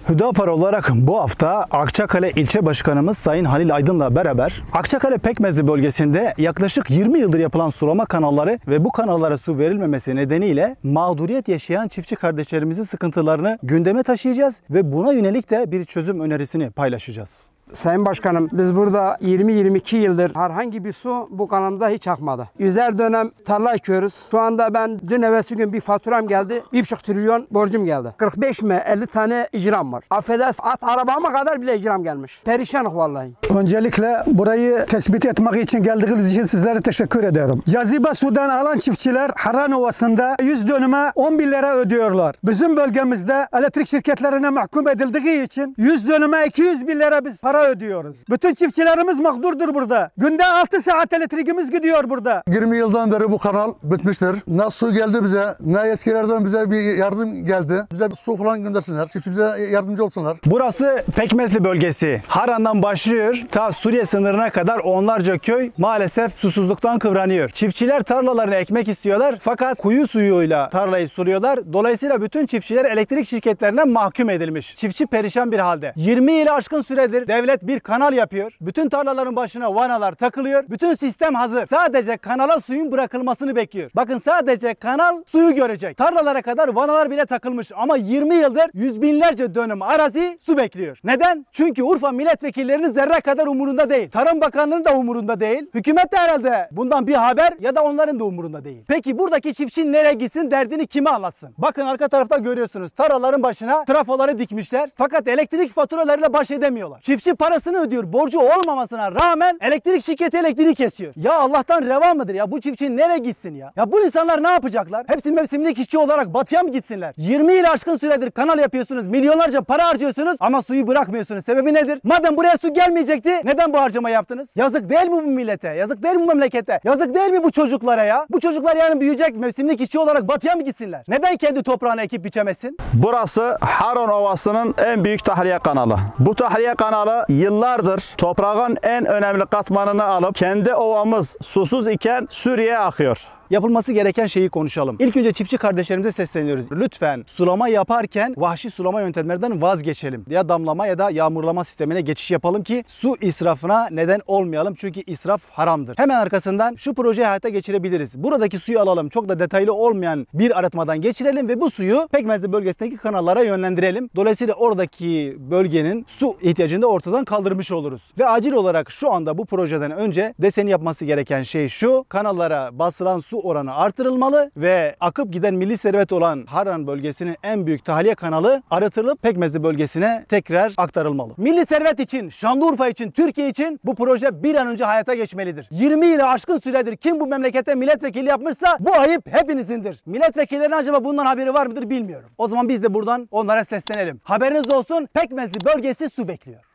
Hüdapar olarak bu hafta Akçakale İlçe Başkanımız Sayın Halil Aydın'la beraber Akçakale Pekmezli bölgesinde yaklaşık 20 yıldır yapılan sulama kanalları ve bu kanallara su verilmemesi nedeniyle mağduriyet yaşayan çiftçi kardeşlerimizin sıkıntılarını gündeme taşıyacağız ve buna yönelik de bir çözüm önerisini paylaşacağız. Sayın Başkanım, biz burada 20-22 yıldır herhangi bir su bu kanalımıza hiç akmadı. Yüzer dönem tarla ekiyoruz. Şu anda ben dün evvelsi gün bir faturam geldi. 1,5 trilyon borcum geldi. 45 mi 50 tane icram var. Affedersin, at arabama kadar bile icram gelmiş. Perişanlık vallahi. Öncelikle burayı tespit etmek için geldiğiniz için sizlere teşekkür ederim. Cazibe sudan alan çiftçiler Harran Ovası'nda 100 dönüme 10.000 lira ödüyorlar. Bizim bölgemizde elektrik şirketlerine mahkum edildiği için 100 dönüme 200.000 lira biz para ödüyoruz. Bütün çiftçilerimiz mağdurdur burada. Günde 6 saat elektriğimiz gidiyor burada. 20 yıldan beri bu kanal bitmiştir. Ne su geldi bize, ne yetkilerden bize bir yardım geldi. Bize bir su falan göndersinler. Çiftçimize yardımcı olsunlar. Burası Pekmezli bölgesi. Harran'dan başlıyor ta Suriye sınırına kadar onlarca köy maalesef susuzluktan kıvranıyor. Çiftçiler tarlalarını ekmek istiyorlar fakat kuyu suyuyla tarlayı suluyorlar. Dolayısıyla bütün çiftçiler elektrik şirketlerine mahkum edilmiş. Çiftçi perişan bir halde. 20 yılı aşkın süredir devlet bir kanal yapıyor. Bütün tarlaların başına vanalar takılıyor. Bütün sistem hazır. Sadece kanala suyun bırakılmasını bekliyor. Bakın sadece kanal suyu görecek. Tarlalara kadar vanalar bile takılmış ama 20 yıldır yüz binlerce dönüm arazi su bekliyor. Neden? Çünkü Urfa milletvekillerinin zerre kadar umurunda değil. Tarım Bakanlığı'nın da umurunda değil. Hükümet de herhalde bundan bir haber ya da onların da umurunda değil. Peki buradaki çiftçi nereye gitsin, derdini kime anlatsın? Bakın arka tarafta görüyorsunuz. Tarlaların başına trafoları dikmişler. Fakat elektrik faturalarıyla baş edemiyorlar. Çiftçi parasını ödüyor. Borcu olmamasına rağmen elektrik şirketi elektriği kesiyor. Ya Allah'tan reva mıdır ya? Bu çiftçi nereye gitsin ya? Ya bu insanlar ne yapacaklar? Hepsi mevsimlik işçi olarak batıya mı gitsinler? 20 yıl aşkın süredir kanal yapıyorsunuz. Milyonlarca para harcıyorsunuz ama suyu bırakmıyorsunuz. Sebebi nedir? Madem buraya su gelmeyecekti neden bu harcama yaptınız? Yazık değil mi bu millete? Yazık değil mi bu memlekete? Yazık değil mi bu çocuklara ya? Bu çocuklar yarın büyüyecek, mevsimlik işçi olarak batıya mı gitsinler? Neden kendi toprağına ekip biçemesin? Burası Harran Ovası'nın en büyük tahliye kanalı. Bu tahliye kanalı yıllardır toprağın en önemli katmanını alıp kendi ovamız susuz iken Suriye'ye akıyor. Yapılması gereken şeyi konuşalım. İlk önce çiftçi kardeşlerimize sesleniyoruz. Lütfen sulama yaparken vahşi sulama yöntemlerinden vazgeçelim. Ya damlama ya da yağmurlama sistemine geçiş yapalım ki su israfına neden olmayalım. Çünkü israf haramdır. Hemen arkasından şu projeyi hayata geçirebiliriz. Buradaki suyu alalım. Çok da detaylı olmayan bir arıtmadan geçirelim ve bu suyu Pekmezli bölgesindeki kanallara yönlendirelim. Dolayısıyla oradaki bölgenin su ihtiyacını da ortadan kaldırmış oluruz. Ve acil olarak şu anda bu projeden önce DESE'nin yapması gereken şey şu: kanallara basılan su oranı artırılmalı ve akıp giden milli servet olan Harran bölgesinin en büyük tahliye kanalı arıtılıp Pekmezli bölgesine tekrar aktarılmalı. Milli servet için, Şanlıurfa için, Türkiye için bu proje bir an önce hayata geçmelidir. 20 yılı aşkın süredir kim bu memlekete milletvekili yapmışsa bu ayıp hepinizindir. Milletvekillerinin acaba bundan haberi var mıdır bilmiyorum. O zaman biz de buradan onlara seslenelim. Haberiniz olsun, Pekmezli bölgesi su bekliyor.